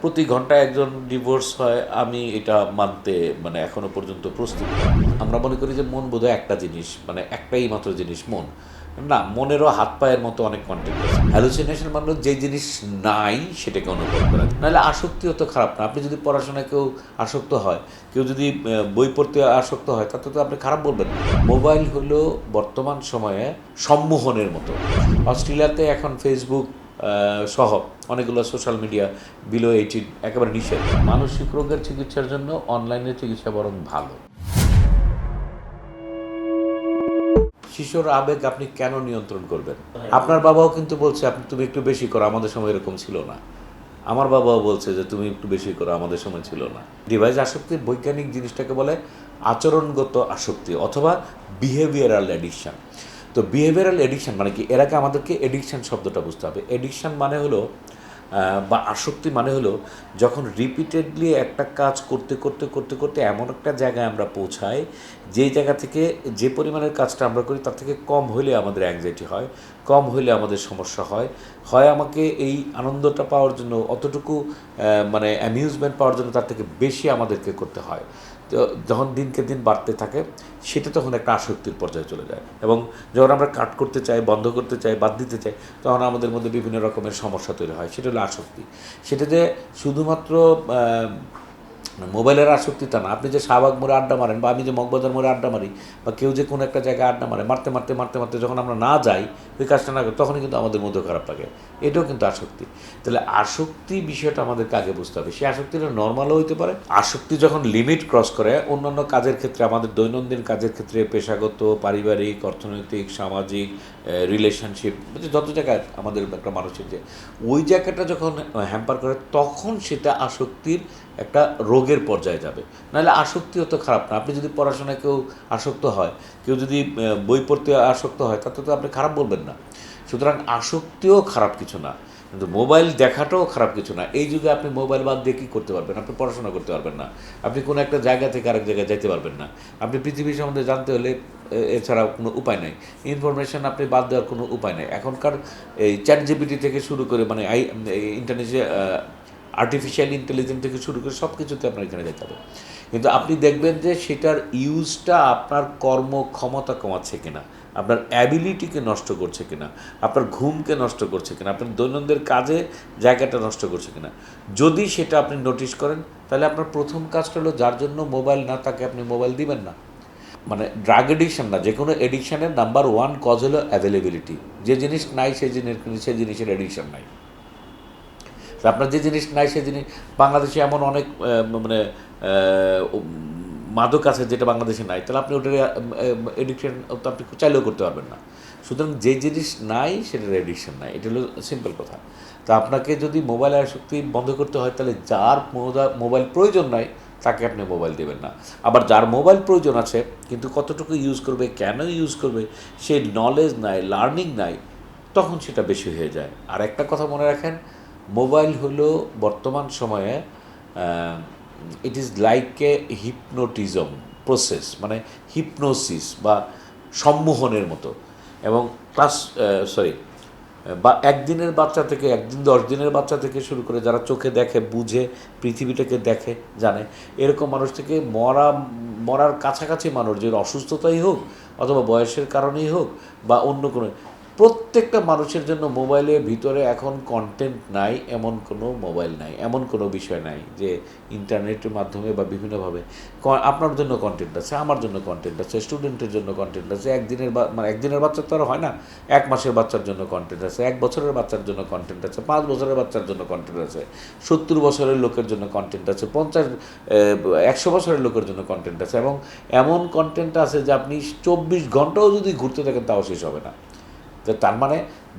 প্রতি ঘন্টায় একজন ডিভোর্স হয় আমি এটা মানতে এখনো পর্যন্ত প্রস্তুত না। আমরা মনে করি যে মন বোধহয় একটা জিনিস, একটাই মাত্র জিনিস মন। না, মনেরও হাত পায়ের মতো অনেক কন্টেন্ট আছে। হ্যালুসিনেশন মানে যে জিনিস নাই সেটাকে অনুভব করা। নাহলে আসক্তিও তো খারাপ না। আপনি যদি পড়াশোনায় কেউ আসক্ত হয়, কেউ যদি বই পড়তে আসক্ত হয়, তাতে তো আপনি খারাপ বলবেন না। মোবাইল হলো বর্তমান সময়ে সম্মোহনের মতো। অস্ট্রেলিয়াতে এখন ফেসবুক সহ অনেকগুলো সোশ্যাল মিডিয়া বিলো 18 একেবারে নিষেধ। মানসিক রোগের চিকিৎসার জন্য অনলাইনে চিকিৎসা বরং ভালো। শিশুর আবেগ আপনি কেন নিয়ন্ত্রণ করবেন? আপনার বাবাও কিন্তু বলছে তুমি একটু বেশি করো, আমাদের সময় এরকম ছিল না। আমার বাবাও বলছে যে তুমি একটু বেশি করো, আমাদের সময় ছিল না। ডিভাইস আসক্তির বৈজ্ঞানিক জিনিসটাকে বলে আচরণগত আসক্তি অথবা বিহেভিয়ারাল অ্যাডিকশন। তো বিহেভিয়ারাল এডিকশন মানে কি? এর আগে আমাদেরকে এডিকশন শব্দটা বুঝতে হবে। এডিকশন মানে হলো বা আসক্তি মানে হলো যখন রিপিটেডলি একটা কাজ করতে করতে করতে করতে এমন একটা জায়গায় আমরা পৌঁছাই, যেই জায়গা থেকে যে পরিমাণের কাজটা আমরা করি তার থেকে কম হলে আমাদের অ্যাংজাইটি হয়, কম হলে আমাদের সমস্যা হয়। হয় আমাকে এই আনন্দটা পাওয়ার জন্য অতটুকু অ্যামিউজমেন্ট পাওয়ার জন্য তার থেকে বেশি আমাদেরকে করতে হয়। তো যখন দিনকে দিন বাড়তে থাকে সেটা তখন একটা আসক্তির পর্যায়ে চলে যায়, এবং যখন আমরা কাট করতে চাই, বন্ধ করতে চাই, বাদ দিতে চাই, তখন আমাদের মধ্যে বিভিন্ন রকমের সমস্যা তৈরি হয়। সেটা হলো আসক্তি। সেটা যে শুধুমাত্র মোবাইলের আসক্তি তা না। আপনি যে শাহবাগ মোড়ে আড্ডা মারেন, বা আমি যে মগবাজার মোড়ে আড্ডা মারি, বা কেউ যে কোনো একটা জায়গায় আড্ডা মারে, মারতে মারতে মারতে মারতে যখন আমরা না যাই, ওই কাজটা না করি, তখনই কিন্তু আমাদের মধ্যে খারাপ লাগে। এটাও কিন্তু আসক্তি। তাহলে আসক্তি বিষয়টা আমাদেরকে আগে বুঝতে হবে। সেই আসক্তিটা নর্মালও হইতে পারে। আসক্তি যখন লিমিট ক্রস করে অন্যান্য কাজের ক্ষেত্রে, আমাদের দৈনন্দিন কাজের ক্ষেত্রে, পেশাগত, পারিবারিক, অর্থনৈতিক, সামাজিক, রিলেশনশিপ, যত জায়গায় আমাদের একটা মানুষের যে ওই জায়গাটা যখন হ্যাম্পার করে, তখন সেটা আসক্তির একটা রোগের পর্যায়ে যাবে। নাহলে আসক্তিও তো খারাপ না। আপনি যদি পড়াশোনায় কেউ আসক্ত হয়, কেউ যদি বই পড়তে আসক্ত হয়, তাতে তো আপনি খারাপ বলবেন না। সুতরাং আসক্তিও খারাপ কিছু না, কিন্তু মোবাইল দেখাটাও খারাপ কিছু না। এই যুগে আপনি মোবাইল বাদ দিয়ে কী করতে পারবেন? আপনি পড়াশোনা করতে পারবেন না, আপনি কোনো একটা জায়গা থেকে আরেক জায়গায় যেতে পারবেন না, আপনি পৃথিবীর সম্বন্ধে জানতে হলে এছাড়া কোনো উপায় নেই। ইনফরমেশান আপনি বাদ দেওয়ার কোনো উপায় নেই। এখনকার এই চ্যাট জিপিটি থেকে শুরু করে ইন্টারনেটে আর্টিফিশিয়াল ইন্টেলিজেন্স থেকে শুরু করে সব কিছুতে আপনার এখানে যেতে হবে। কিন্তু আপনি দেখবেন যে সেটার ইউজটা আপনার কর্মক্ষমতা কমাচ্ছে কিনা, আপনার অ্যাবিলিটিকে নষ্ট করছে কিনা, আপনার ঘুমকে নষ্ট করছে কিনা, আপনার দৈনন্দিন কাজে জায়গাটা নষ্ট করছে কিনা। যদি সেটা আপনি নোটিশ করেন, তাহলে আপনার প্রথম কাজটা হলো, যার জন্য মোবাইল না তাকে আপনি মোবাইল দিবেন না। ড্রাগ এডিকশন না, যে কোনো এডিকশানের নাম্বার ওয়ান কজ হলো অ্যাভেলেবিলিটি। যে জিনিস নাই সেই জিনিসের এডিকশন নাই। আপনার যে জিনিস নাই সেই জিনিস, বাংলাদেশে এমন অনেক মানে মাদক আছে যেটা বাংলাদেশে নাই, তাহলে আপনি ওটার এডিকশন তো আপনি চাইলেও করতে পারবেন না। সুতরাং যে জিনিস নাই সেটার এডিকশন নাই, এটা হলো সিম্পল কথা। তা আপনাকে যদি মোবাইল আসক্তি বন্ধ করতে হয়, তাহলে যার মোবাইল প্রয়োজন নাই তাকে আপনি মোবাইল দেবেন না। আবার যার মোবাইল প্রয়োজন আছে কিন্তু কতটুকু ইউজ করবে, কেন ইউজ করবে, সে নলেজ নাই, লার্নিং নাই, তখন সেটা বেশি হয়ে যায়। আর একটা কথা মনে রাখেন, মোবাইল হলো বর্তমান সময়ে it is like a hypnotism process, hypnosis বা সম্মোহনের মতো। এবং একদিনের বাচ্চা থেকে, 10 দিনের বাচ্চা থেকে শুরু করে যারা চোখে দেখে, বুঝে, পৃথিবীটাকে দেখে, জানে, এরকম মানুষ থেকে মরার কাছাকাছি মানুষ, যে অসুস্থতাই হোক অথবা বয়সের কারণেই হোক বা অন্য কোনো, প্রত্যেকটা মানুষের জন্য মোবাইলের ভিতরে এখন কন্টেন্ট নাই এমন কোনো মোবাইল নাই, এমন কোনো বিষয় নাই যে ইন্টারনেটের মাধ্যমে বা বিভিন্নভাবে আপনার জন্য কন্টেন্ট আছে, আমার জন্য কন্টেন্ট আছে, স্টুডেন্টের জন্য কন্টেন্ট আছে, একদিনের বাচ্চার তো আর হয় না, 1 মাসের বাচ্চার জন্য কন্টেন্ট আছে, 1 বছরের বাচ্চার জন্য কন্টেন্ট আছে, 5 বছরের বাচ্চার জন্য কন্টেন্ট আছে, 70 বছরের লোকের জন্য কন্টেন্ট আছে, 100 বছরের লোকের জন্য কন্টেন্ট আছে, এবং এমন কন্টেন্ট আছে যে আপনি 24 ঘন্টাও যদি ঘুরতে থাকেন তাও শেষ হবে না। তো তার মানে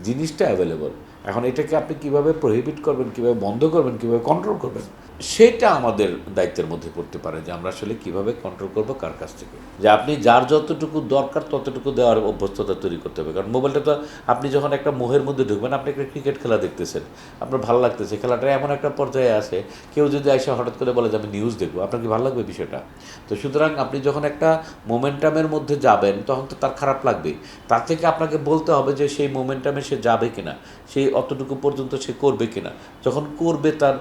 জিনিসটা অ্যাভেলেবল। এখন এটাকে আপনি কীভাবে প্রহিবিট করবেন, কীভাবে বন্ধ করবেন, কীভাবে কন্ট্রোল করবেন, সেটা আমাদের দায়িত্বের মধ্যে পড়তে পারে, যে আমরা আসলে কীভাবে কন্ট্রোল করবো কার কাছ থেকে। যে আপনি যার যতটুকু দরকার ততটুকু দেওয়ার অভ্যস্ততা তৈরি করতে হবে। কারণ মোবাইলটা তো, আপনি যখন একটা মোহের মধ্যে ঢুকবেন, আপনি একটা ক্রিকেট খেলা দেখতেছেন, আপনার ভালো লাগতেছে, খেলাটা এমন একটা পর্যায়ে আসে, কেউ যদি এসে হঠাৎ করে বলে যে আমি নিউজ দেখবো, আপনার কি ভালো লাগবে বিষয়টা? তো সুতরাং আপনি যখন একটা মোমেন্টামের মধ্যে যাবেন, তখন তো তার খারাপ লাগবেই। তার থেকে আপনাকে বলতে হবে যে সেই মোমেন্টামে সে যাবে কিনা, সেই অতটুকু পর্যন্ত সে করবে কিনা। যখন করবে, তার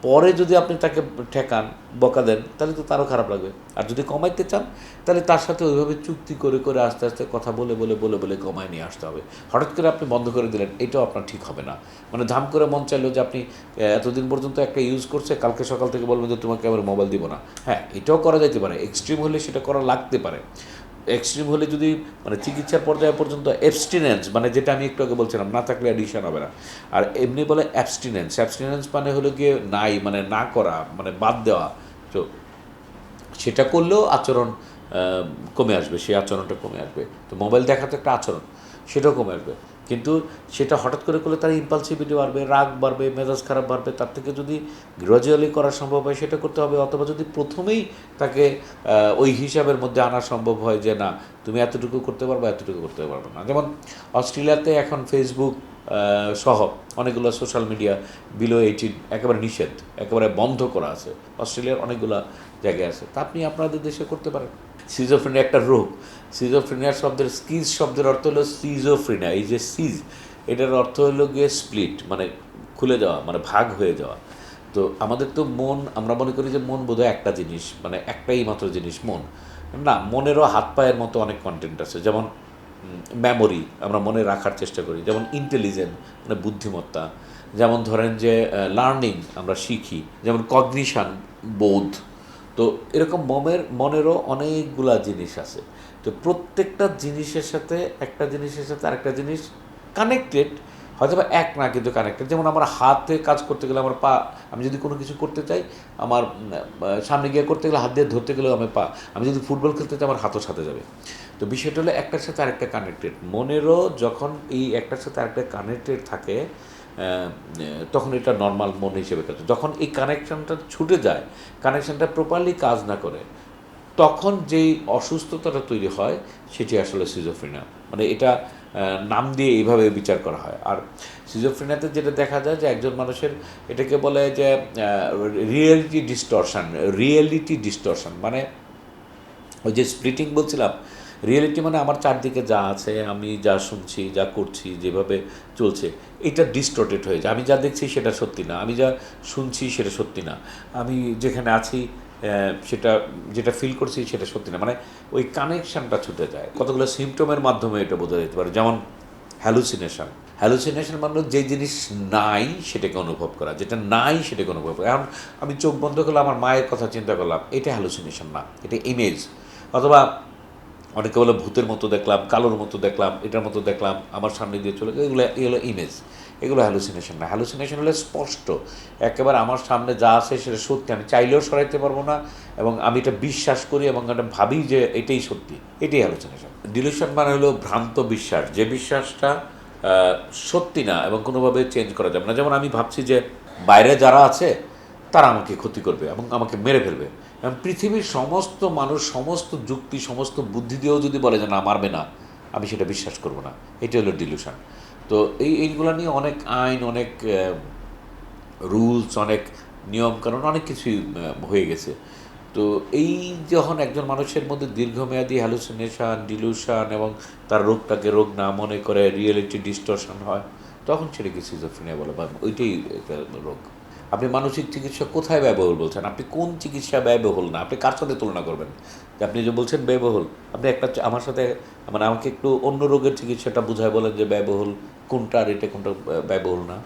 পরে যদি আপনি তাকে ঠেকান, বকা দেন, তাহলে তো তারও খারাপ লাগবে। আর যদি কমাইতে চান তাহলে তার সাথে ওইভাবে চুক্তি করে করে আস্তে আস্তে কথা বলে বলে বলে বলে কমায় নিয়ে আসতে হবে। হঠাৎ করে আপনি বন্ধ করে দিলেন, এটাও আপনার ঠিক হবে না। মানে ধাম করে মন চাইলো যে আপনি এতদিন পর্যন্ত একটা ইউজ করছে, কালকে সকাল থেকে বলবেন যে তোমাকে আবার মোবাইল দিব না। হ্যাঁ, এটাও করা যেতে পারে, এক্সট্রিম হলে সেটা করা লাগতে পারে। এক্সট্রিম হলে যদি মানে চিকিৎসার পর্যায়ে পর্যন্ত অ্যাবস্টিনেন্স, মানে যেটা আমি একটু আগে বলছিলাম, না থাকলে অ্যাডিকশন হবে না। আর এমনি বলে অ্যাবস্টিনেন্স, অ্যাবস্টিনেন্স মানে হলো গিয়ে নাই, মানে না করা, মানে বাদ দেওয়া। তো সেটা করলেও আচরণ কমে আসবে, সেই আচরণটা কমে আসবে। তো মোবাইল দেখা তো একটা আচরণ, সেটাও কমে আসবে। কিন্তু সেটা হঠাৎ করে করলে তার ইম্পালসিভিটি বাড়বে, রাগ বাড়বে, মেজাজ খারাপ বাড়বে। তার থেকে যদি গ্রাজুয়ালি করা সম্ভব হয় সেটা করতে হবে, অথবা যদি প্রথমেই তাকে ওই হিসাবের মধ্যে আনা সম্ভব হয় যে না, তুমি এতটুকু করতে পারবে, এতটুকু করতে পারবে না। যেমন অস্ট্রেলিয়াতে এখন ফেসবুক সহ অনেকগুলো সোশ্যাল মিডিয়া বিলো 18 একেবারে নিষেধ, একেবারে বন্ধ করা আছে। অস্ট্রেলিয়ার অনেকগুলো জায়গায় আছে, তা আপনি আপনাদের দেশে করতে পারেন। সিজোফ্রেনিয়া একটা রোগ। সিজোফ্রেনিয়া শব্দের স্কিজ শব্দের অর্থ হলো সিজোফ্রেনিয়া। এই যে সিজ, এটার অর্থ হলো গিয়ে স্প্লিট, মানে খুলে যাওয়া, মানে ভাগ হয়ে যাওয়া। তো আমাদের তো মন, আমরা মনে করি যে মন বোধহয় একটা জিনিস, মানে একটাই মাত্র জিনিস মন। না, মনেরও হাত পায়ের মতো অনেক কন্টেন্ট আছে। যেমন মেমোরি, আমরা মনে রাখার চেষ্টা করি। যেমন ইন্টেলিজেন্ট, মানে বুদ্ধিমত্তা। যেমন ধরেন যে লার্নিং, আমরা শিখি। যেমন কগনিশন, বোধ। তো এরকম মনেরও অনেকগুলা জিনিস আছে। তো প্রত্যেকটা জিনিসের সাথে, একটা জিনিসের সাথে আরেকটা জিনিস কানেক্টেড, হয়তো বা এক না, কিন্তু কানেক্টেড। যেমন আমার হাতে কাজ করতে গেলে আমার পা, আমি যদি কোনো কিছু করতে চাই, আমার সামনে গিয়ে করতে গেলে হাত দিয়ে ধরতে গেলেও আমার পা, আমি যদি ফুটবল খেলতে চাই আমার হাতও সাথে যাবে। তো বিষয়টা হলো একটার সাথে আরেকটা কানেক্টেড। মনেরও যখন এই একটার সাথে আরেকটা কানেক্টেড থাকে, তখন এটা নর্মাল মন হিসেবে কাজ। যখন এই কানেকশানটা ছুটে যায়, কানেকশানটা প্রপারলি কাজ না করে, তখন যেই অসুস্থতাটা তৈরি হয় সেটি আসলে সিজোফ্রেনিয়া। মানে এটা নাম দিয়ে এইভাবে বিচার করা হয়। আর সিজোফ্রেনিয়াতে যেটা দেখা যায় যে একজন মানুষের, এটাকে বলে যে রিয়েলিটি ডিস্টরশন, মানে ওই যে স্প্লিটিং বলছিলাম, রিয়েলিটি মানে আমার চারদিকে যা আছে, আমি যা শুনছি, যা করছি, যেভাবে চলছে, এটা ডিস্টর্টেড হয়ে যায়। আমি যা দেখছি সেটা সত্যি না, আমি যা শুনছি সেটা সত্যি না, আমি যেখানে আছি সেটা, যেটা ফিল করছি সেটা সত্যি না। মানে ওই কানেকশানটা ছুটে যায়। কতগুলো সিমটমের মাধ্যমে এটা বোঝা যেতে পারে। যেমন হ্যালুসিনেশন মানে যে জিনিস নাই সেটাকে অনুভব করা, যেটা নাই সেটাকে অনুভব করা। এখন আমি চোখ বন্ধ করলে আমার মায়ের কথা চিন্তা করলাম, এটা হ্যালুসিনেশন না, এটা ইমেজ। অথবা অনেকে বলে ভূতের মতো দেখলাম, কালোর মতো দেখলাম, এটার মতো দেখলাম, আমার সামনে দিয়ে চলে গেল, এগুলো ইমেজ। এগুলো হ্যালুসিনেশন না। হ্যালুসিনেশন হলে স্পষ্ট, একেবারে আমার সামনে যা আছে সেটা সত্যি, আমি চাইলেও সরাইতে পারবো না, এবং আমি এটা বিশ্বাস করি এবং এটা ভাবি যে এটাই সত্যি, এটাই হ্যালুসিনেশন। ডিলিউশন মানে হলো ভ্রান্ত বিশ্বাস, যে বিশ্বাসটা সত্যি না এবং কোনোভাবে চেঞ্জ করা যাবে না। যেমন আমি ভাবছি যে বাইরে যারা আছে তারা আমাকে ক্ষতি করবে এবং আমাকে মেরে ফেলবে, এবং পৃথিবীর সমস্ত মানুষ, সমস্ত যুক্তি, সমস্ত বুদ্ধি দিয়েও যদি বলে যে না, মারবে না, আমি সেটা বিশ্বাস করব না। এটা হলো ডিলিউশন। তো এইগুলো নিয়ে অনেক আইন, অনেক রুলস, অনেক নিয়মকানুন, অনেক কিছুই হয়ে গেছে। তো এই যখন একজন মানুষের মধ্যে দীর্ঘমেয়াদী হ্যালুসিনেশন, ডিলিউশন এবং তার রোগটাকে রোগ না মনে করে রিয়েলিটি ডিস্টরশন হয়, তখন সেটাকে সিজোফ্রেনিয়া বলে, বা ওইটাই একটা রোগ। আপনি মানসিক চিকিৎসা কোথায় ব্যয়বহুল বলছেন? আপনি কোন চিকিৎসা ব্যয়বহুল না? আপনি কার সাথে তুলনা করবেন? যে আপনি যে বলছেন ব্যয়বহুল, আপনি একটা আমার সাথে, মানে আমাকে একটু অন্য রোগের চিকিৎসাটা বুঝায় বলেন যে ব্যয়বহুল কোনটা আর এটা কোনটা ব্যয়বহুল না।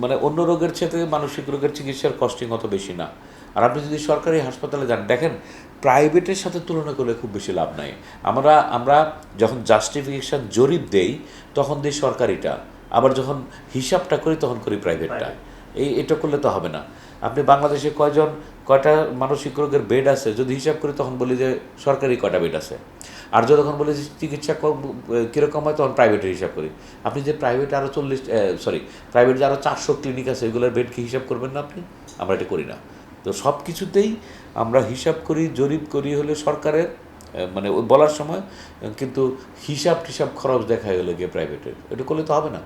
মানে অন্য রোগের সাথে মানসিক রোগের চিকিৎসার কস্টিং অত বেশি না। আর আপনি যদি সরকারি হাসপাতালে যান, দেখেন প্রাইভেটের সাথে তুলনা করলে খুব বেশি লাভ নাই। আমরা যখন জাস্টিফিকেশান জরিপ দেই তখন দিই সরকারিটা, আবার যখন হিসাবটা করি তখন করি প্রাইভেটটা। এটা করলে তো হবে না। আপনি বাংলাদেশে কয়টা মানসিক রোগের বেড আছে যদি হিসাব করি, তখন বলি যে সরকারি কয়টা বেড আছে। আর যখন বলি যে চিকিৎসা কীরকম হয়, তখন প্রাইভেটের হিসাব করি। আপনি যে প্রাইভেটে আরও প্রাইভেট যে আরও 400 ক্লিনিক আছে, এগুলোর বেড কি হিসাব করবেন না আপনি? আমরা এটা করি না। তো সব কিছুতেই আমরা হিসাব করি, জরিপ করি হলে সরকারের, মানে ওই বলার সময়, কিন্তু হিসাব খরচ দেখায় হলে গিয়ে প্রাইভেটের। এটা করলে তো হবে না।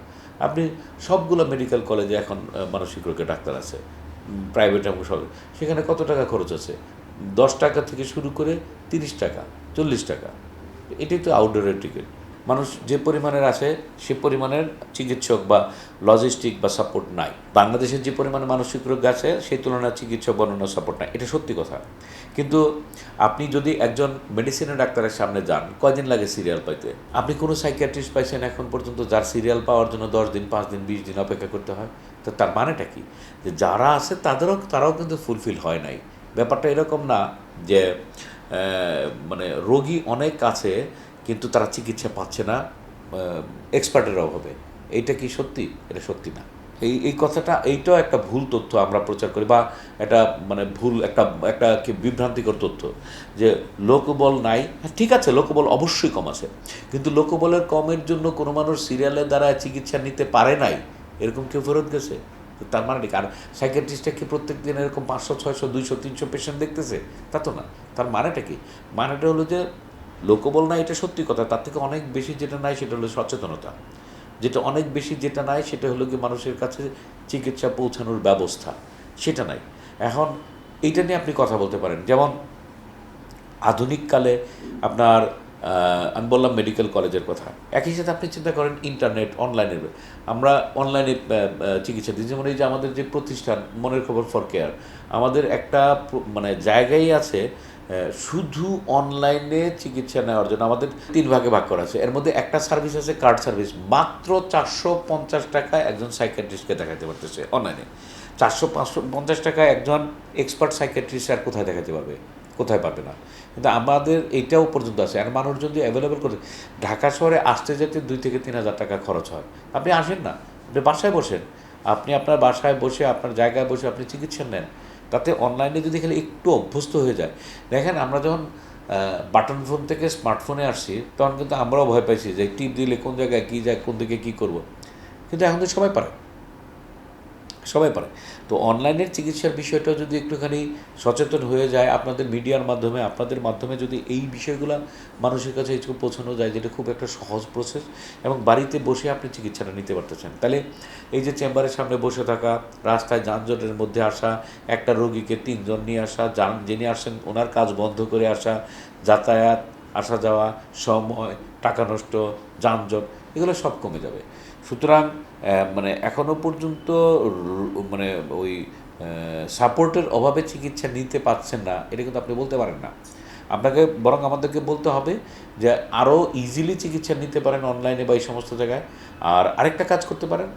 আপনি সবগুলো মেডিকেল কলেজে এখন মানসিক রোগের ডাক্তার আছে, প্রাইভেট এবং সব, সেখানে কত টাকা খরচ আছে? 10 টাকা থেকে শুরু করে 30 টাকা, 40 টাকা। এটাই তো আউটডোরের টিকিট। মানুষ যে পরিমাণের আছে সে পরিমাণের চিকিৎসক বা লজিস্টিক বা সাপোর্ট নাই। বাংলাদেশের যে পরিমাণে মানসিক রোগ আছে সেই তুলনায় চিকিৎসক বর্ণনা সাপোর্ট নাই, এটা সত্যি কথা। কিন্তু আপনি যদি একজন মেডিসিনের ডাক্তারের সামনে যান, কয়দিন লাগে সিরিয়াল পাইতে? আপনি কোনো সাইকিয়াট্রিস্ট পাইছেন এখন পর্যন্ত যার সিরিয়াল পাওয়ার জন্য 10 দিন, 5 দিন, 20 দিন অপেক্ষা করতে হয়? তো তার মানেটা কি? যে যারা আছে তারাও কিন্তু ফুলফিল হয় নাই। ব্যাপারটা এরকম না যে মানে রোগী অনেক আছে কিন্তু তারা চিকিৎসা পাচ্ছে না এক্সপার্টের অভাবে। এইটা কি সত্যি? এটা সত্যি না। এই কথাটা, এইটাও একটা ভুল তথ্য আমরা প্রচার করি, বা একটা মানে ভুল একটা কি বিভ্রান্তিকর তথ্য যে লোকবল নাই। হ্যাঁ, ঠিক আছে, লোকবল অবশ্যই কম আছে, কিন্তু লোকবলের কমের জন্য কোনো মানুষ সিরিয়ালের দ্বারা চিকিৎসা নিতে পারে নাই এরকম কেউ ফেরত গেছে? তার মানে কি? আর সাইকিয়াট্রিস্টটা কি প্রত্যেক দিন এরকম 500, 600, 200, 300 পেশেন্ট দেখতেছে? তা তো না। তার মানেটা কি? মানেটা হলো যে লোকবল নাই, এটা সত্যি কথা। তার থেকে অনেক বেশি যেটা নাই সেটা হলো সচেতনতা। যেটা অনেক বেশি যেটা নাই সেটা হলো কি মানুষের কাছে চিকিৎসা পৌঁছানোর ব্যবস্থা, সেটা নাই। এখন এইটা নিয়ে আপনি কথা বলতে পারেন, যেমন আধুনিককালে আপনার আমি বললাম মেডিকেল কলেজের কথা, একই সাথে আপনি চিন্তা করেন ইন্টারনেট, অনলাইনের। আমরা অনলাইনে চিকিৎসা দিই, যেমন এই যে আমাদের যে প্রতিষ্ঠান মনের খবর ফর কেয়ার, আমাদের একটা মানে জায়গায় আছে শুধু অনলাইনে চিকিৎসা নেওয়ার জন্য। আমাদের 3 ভাগে ভাগ করা আছে। এর মধ্যে একটা সার্ভিস আছে কার্ড সার্ভিস, মাত্র 450 টাকায় একজন সাইকিয়াট্রিস্টকে দেখাতে পারতেছে অনলাইনে। 450 টাকায় একজন এক্সপার্ট সাইকিয়াট্রিস্ট আর কোথায় দেখাতে পারবে? কোথায় পাবে না। কিন্তু আমাদের এইটাও পর্যন্ত আছে। আর মানুষ যদি অ্যাভেলেবেল করে, ঢাকা শহরে আসতে যেতে 2 থেকে 3 হাজার টাকা খরচ হয়। আপনি আসেন না, আপনি বাসায় বসেন, আপনি আপনার বাসায় বসে আপনার জায়গায় বসে আপনি চিকিৎসা নেন। তাতে অনলাইনে যদি খালি একটু অভ্যস্ত হয়ে যায়। দেখেন, আমরা যখন বাটন ফোন থেকে স্মার্টফোনে আসছি তখন কিন্তু আমরাও ভয় পাইছি যে টিপ দিলে কোন জায়গায় কী যায়, কোন দিকে কী করব। কিন্তু এখন তো সবাই পারে, সবাই পারে। তো অনলাইনের চিকিৎসার বিষয়টা যদি একটুখানি সচেতন হয়ে যায় আপনাদের মিডিয়ার মাধ্যমে, আপনাদের মাধ্যমে যদি এই বিষয়গুলো মানুষের কাছে একটু পৌঁছানো যায়, যেটা খুব একটা সহজ প্রসেস, এবং বাড়িতে বসে আপনি চিকিৎসাটা নিতে পারতেছেন, তাহলে এই যে চেম্বারের সামনে বসে থাকা, রাস্তায় যানজটের মধ্যে আসা, একটা রোগীকে 3 জন নিয়ে আসা, যিনি আসেন ওনার কাজ বন্ধ করে আসা, যাতায়াত, আসা যাওয়া, সময়, টাকা নষ্ট, যানজট, এগুলো সব কমে যাবে। সুতরাং মানে এখনও পর্যন্ত মানে ওই সাপোর্টের অভাবে চিকিৎসা নিতে পারছেন না, এটা কিন্তু আপনি বলতে পারেন না। আপনাকে বরং আমাদেরকে বলতে হবে যে আরও ইজিলি চিকিৎসা নিতে পারেন অনলাইনে বা এই সমস্ত জায়গায়। আর আরেকটা কাজ করতে পারেন,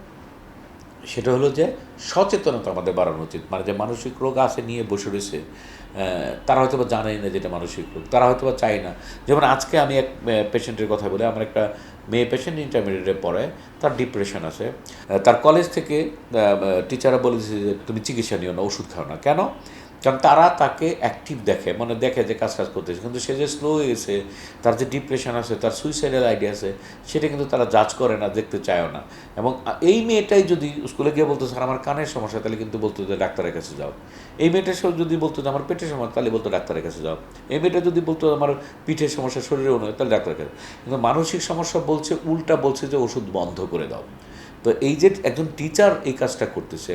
সেটা হলো যে সচেতনতা আমাদের বাড়ানো উচিত। মানে যে মানসিক রোগ আছে নিয়ে বসে রয়েছে, তারা হয়তো বা জানেই না যেটা মানসিক রোগ, তারা হয়তো বা চায় না। যেমন আজকে আমি এক পেশেন্টের কথা বলে, আমার একটা মেয়ে পেশেন্ট ইন্টারমিডিয়েটে পড়ে, তার ডিপ্রেশন আছে। তার কলেজ থেকে টিচাররা বলেছে যে তুমি চিকিৎসা নিও না, ওষুধ খাও না। কেন? কারণ তারা তাকে অ্যাক্টিভ দেখে, মানে দেখে যে কাজ করতেছে, কিন্তু সে যে স্লো হয়ে গেছে, তার যে ডিপ্রেশন আছে, তার সুইসাইডাল আইডিয়া আছে, সেটা কিন্তু তারা জাজ করে না, দেখতে চায়ও না। এবং এই মেয়েটাই যদি স্কুলে গিয়ে বলতো স্যার আমার কানের সমস্যা, তাহলে কিন্তু বলতো যে ডাক্তারের কাছে যাও। এই মেয়েটার সব যদি বলতো যে আমার পেটের সমস্যা, তাহলে বলতো ডাক্তারের কাছে যাও। এই মেয়েটা যদি বলতো আমার পিঠের সমস্যা, শরীরেও নয়, তাহলে ডাক্তারের কাছে। কিন্তু মানসিক সমস্যা বলছে, উল্টা বলছে যে ওষুধ বন্ধ করে দাও। তো এই যে একজন টিচার এই কাজটা করতেছে,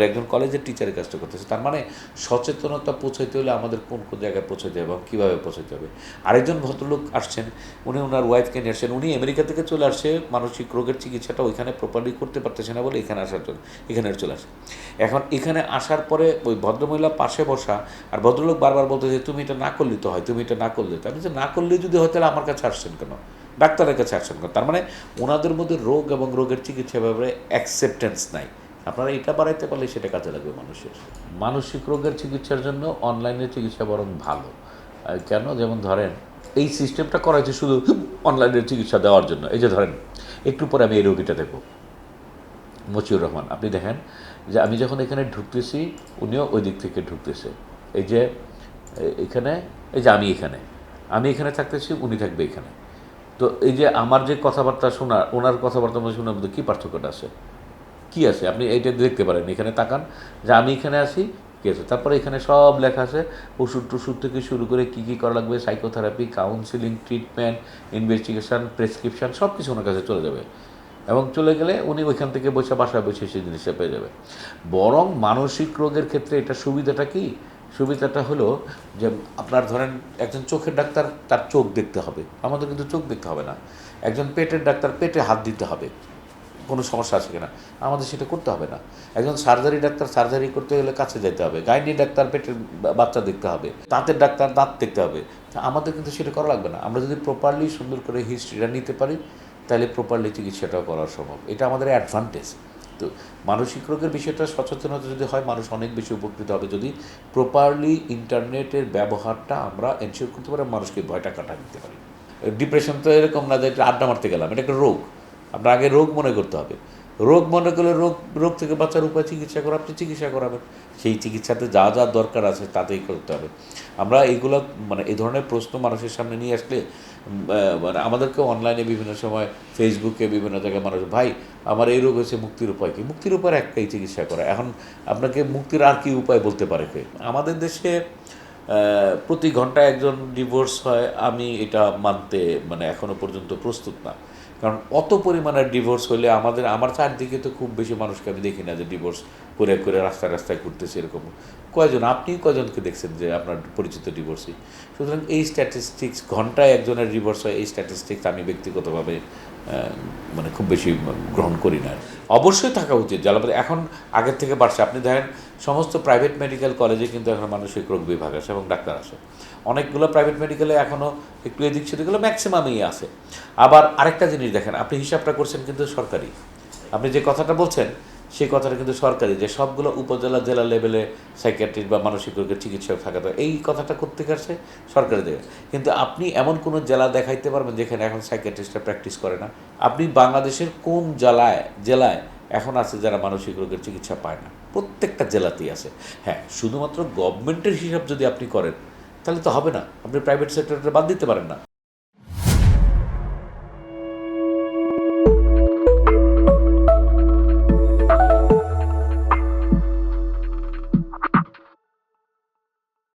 একজন কলেজের টিচার এই কাজটা করতেছে, তার মানে সচেতনতা পৌঁছাইতে হলে আমাদের কোন কোন জায়গায় পৌঁছাইতে হবে এবং কীভাবে পৌঁছাইতে হবে। আরেকজন ভদ্রলোক আসছেন, উনি ওনার ওয়াইফকে নিয়ে আসছেন। উনি আমেরিকা থেকে চলে আসছে, মানসিক রোগের চিকিৎসাটা ওইখানে প্রপারলি করতে পারতেছে না বলে এখানে আসার জন্য এখানে চলে আসে। এখন এখানে আসার পরে ওই ভদ্রমহিলা পাশে বসা, আর ভদ্রলোক বারবার বলতে যে তুমি এটা না করলে তো হয়, তুমি এটা না করলে তো। আমি যে না করলে যদি হয় তাহলে আমার কাছে আসছেন কেন, ডাক্তারের কাছে আসছেন কেন? তার মানে ওনাদের মধ্যে রোগ এবং রোগের চিকিৎসা ব্যাপারে অ্যাকসেপ্টেন্স নাই। আপনারা এটা বাড়াইতে পারলে সেটা কাজে লাগবে মানুষের। মানসিক রোগের চিকিৎসার জন্য অনলাইনে চিকিৎসা বরং ভালো। কেন? যেমন ধরেন এই সিস্টেমটা করা হয়েছে শুধু অনলাইনের চিকিৎসা দেওয়ার জন্য। এই যে ধরেন একটু পরে আমি এই রোগীটা দেখব, মচিউর রহমান, আপনি দেখেন যে আমি যখন এখানে ঢুকতেছি উনিও ওই দিক থেকে ঢুকতেছে। এই যে এখানে, এই যে আমি এখানে থাকতেছি, উনি থাকবে এখানে। তো এই যে আমার যে কথাবার্তা শোনা, ওনার কথাবার্তা শোনার মধ্যে কী পার্থক্যটা আছে? কী আছে আপনি এইটা দেখতে পারেন। এখানে তাকান যে আমি এখানে আছি, কী আছে, তারপরে এখানে সব লেখা আছে, ওষুধ টষুধ থেকে শুরু করে কী কী করা লাগবে, psychotherapy, counselling, treatment, investigation, prescription, সব কিছু ওনার কাছে চলে যাবে। এবং চলে গেলে উনি ওইখান থেকে বাসায় বসে সেই জিনিসটা পেয়ে যাবে। বরং মানসিক রোগের ক্ষেত্রে এটা সুবিধাটা কি, সুবিধাটা হলো যে আপনার ধরেন একজন চোখের ডাক্তার তার চোখ দেখতে হবে, আমাদের কিন্তু চোখ দেখতে হবে না। একজন পেটের ডাক্তার পেটে হাত দিতে হবে, কোনো সমস্যা আছে কিনা, আমাদের সেটা করতে হবে না। একজন সার্জারি ডাক্তার সার্জারি করতে গেলে কাছে যেতে হবে, গাইনি ডাক্তার পেটের বাচ্চা দেখতে হবে, দাঁতের ডাক্তার দাঁত দেখতে হবে। তা আমাদের কিন্তু সেটা করা লাগবে না। আমরা যদি প্রপারলি সুন্দর করে হিস্ট্রিটা নিতে পারি তাহলে প্রপারলি চিকিৎসাটাও করা সম্ভব। এটা আমাদের অ্যাডভান্টেজ। তো মানসিক রোগের বিষয়টা সচেতনতা যদি হয়, মানুষ অনেক বেশি উপকৃত হবে যদি প্রপারলি ইন্টারনেটের ব্যবহারটা আমরা এনশিওর করতে পারি, মানুষকে ভয়টা কাটা দিতে পারি। ডিপ্রেশন তো এরকম না যে এটা আড্ডা মারতে গেলাম, এটা একটা রোগ। আপনার আগে রোগ মনে করতে হবে। রোগ মনে করলে রোগ থেকে বাঁচার উপায় চিকিৎসা করা, আপনি চিকিৎসা করাবেন। সেই চিকিৎসাতে যা যা দরকার আছে তাতেই করতে হবে। আমরা এইগুলো মানে এই ধরনের প্রশ্ন মানুষের সামনে নিয়ে আসলে মানে আমাদেরকে অনলাইনে বিভিন্ন সময় ফেসবুকে বিভিন্ন জায়গায় মানুষ, ভাই আমার এই রোগ হয়েছে, মুক্তির উপায় কি? মুক্তির উপায় একটাই, চিকিৎসা করা। এখন আপনাকে মুক্তির আর কি উপায় বলতে পারে কে? আমাদের দেশে প্রতি ঘন্টায় একজন ডিভোর্স হয়, আমি এটা মানতে মানে এখনও পর্যন্ত প্রস্তুত না। কারণ অত পরিমাণের ডিভোর্স হলে আমার চারদিকে তো খুব বেশি মানুষকে আমি দেখি না যে ডিভোর্স করে করে রাস্তায় রাস্তায় ঘুরতেছে এরকম। কয়জন, আপনি কয়জনকে দেখছেন যে আপনার পরিচিত ডিভোর্সই? সুতরাং এই স্ট্যাটিস্টিক্স, ঘন্টায় একজনের ডিভোর্স হয়, এই স্ট্যাটিস্টিক্স আমি ব্যক্তিগতভাবে মানে খুব বেশি গ্রহণ করি না। অবশ্যই থাকা উচিত জ্বালাপাতি, এখন আগের থেকে বাড়ছে। আপনি দেখেন সমস্ত প্রাইভেট মেডিকেল কলেজে কিন্তু এখন মানসিক রোগ বিভাগ আছে এবং ডাক্তার আছে। অনেকগুলো প্রাইভেট মেডিকেলে এখনও একটু এদিক সেদিকগুলো ম্যাক্সিমামই আছে। আবার আরেকটা জিনিস দেখেন, আপনি হিসাবটা করছেন কিন্তু সরকারি, আপনি যে কথাটা বলছেন সেই কথাটা কিন্তু সরকারি, যে সবগুলো উপজেলা জেলা লেভেলে সাইকিয়াট্রিস্ট বা মানসিক রোগের চিকিৎসক থাকাতে, এই কথাটা করতে আসছে সরকারি জায়গায়। কিন্তু আপনি এমন কোনো জেলা দেখাইতে পারবেন যেখানে এখন সাইকিয়াট্রিস্টরা প্র্যাকটিস করে না? আপনি বাংলাদেশের কোন জেলায় এখন আছে যারা মানসিক রোগের চিকিৎসা পায় না? প্রত্যেকটা জেলাতেই আছে। হ্যাঁ, শুধুমাত্র গভর্নমেন্টের হিসাব যদি আপনি করেন তাহলে তো হবে না, আপনি প্রাইভেট সেক্টরটা বাদ দিতে পারেন না।